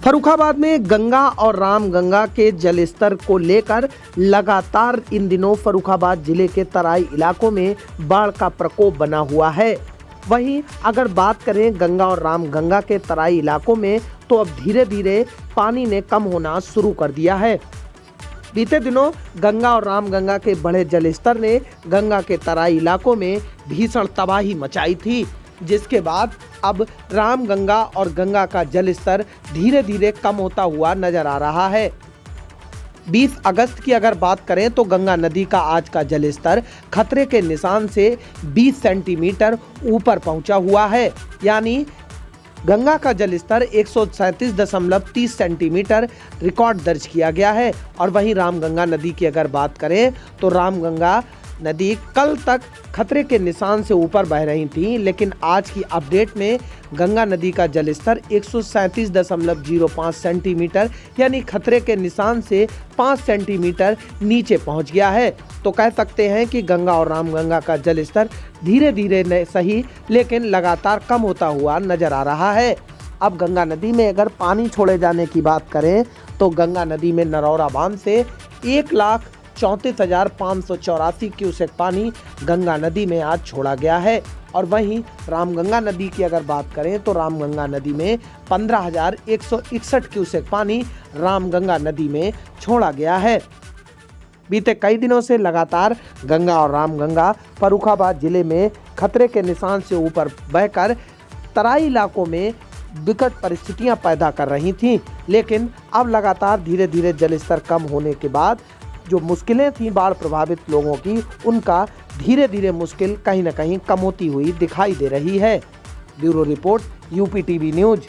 फर्रुखाबाद में गंगा और रामगंगा के जलस्तर को लेकर लगातार इन दिनों फर्रुखाबाद जिले के तराई इलाकों में बाढ़ का प्रकोप बना हुआ है। वहीं अगर बात करें गंगा और रामगंगा के तराई इलाकों में, तो अब धीरे धीरे पानी ने कम होना शुरू कर दिया है। बीते दिनों गंगा और रामगंगा के बढ़े जलस्तर ने गंगा के तराई इलाकों में भीषण तबाही मचाई थी, जिसके बाद अब रामगंगा और गंगा का जलस्तर धीरे धीरे कम होता हुआ नजर आ रहा है। 20 अगस्त की अगर बात करें तो गंगा नदी का आज का जलस्तर खतरे के निशान से 20 सेंटीमीटर ऊपर पहुंचा हुआ है। यानी गंगा का जलस्तर 137.30 सेंटीमीटर रिकॉर्ड दर्ज किया गया है। और वहीं रामगंगा नदी की अगर बात करें तो रामगंगा नदी कल तक खतरे के निशान से ऊपर बह रही थी, लेकिन आज की अपडेट में गंगा नदी का जलस्तर 137.05 सेंटीमीटर यानी खतरे के निशान से 5 सेंटीमीटर नीचे पहुंच गया है। तो कह सकते हैं कि गंगा और रामगंगा का जलस्तर धीरे धीरे सही लेकिन लगातार कम होता हुआ नजर आ रहा है। अब गंगा नदी में अगर पानी छोड़े जाने की बात करें तो गंगा नदी में नरौरा बांध से 1,34,584 क्यूसेक पानी गंगा नदी में आज छोड़ा गया है। और वहीं रामगंगा नदी की अगर बात करें तो रामगंगा नदी में 15,161 क्यूसेक पानी रामगंगा नदी में छोड़ा गया है। बीते कई दिनों से लगातार गंगा और रामगंगा फर्रुखाबाद जिले में खतरे के निशान से ऊपर बहकर तराई इलाकों में विकट परिस्थितियां पैदा कर रही थीं, लेकिन अब लगातार धीरे धीरे जलस्तर कम होने के बाद जो मुश्किलें थीं बाढ़ प्रभावित लोगों की, उनका धीरे धीरे मुश्किल कहीं न कहीं कम होती हुई दिखाई दे रही है। Bureau report, UP TV news.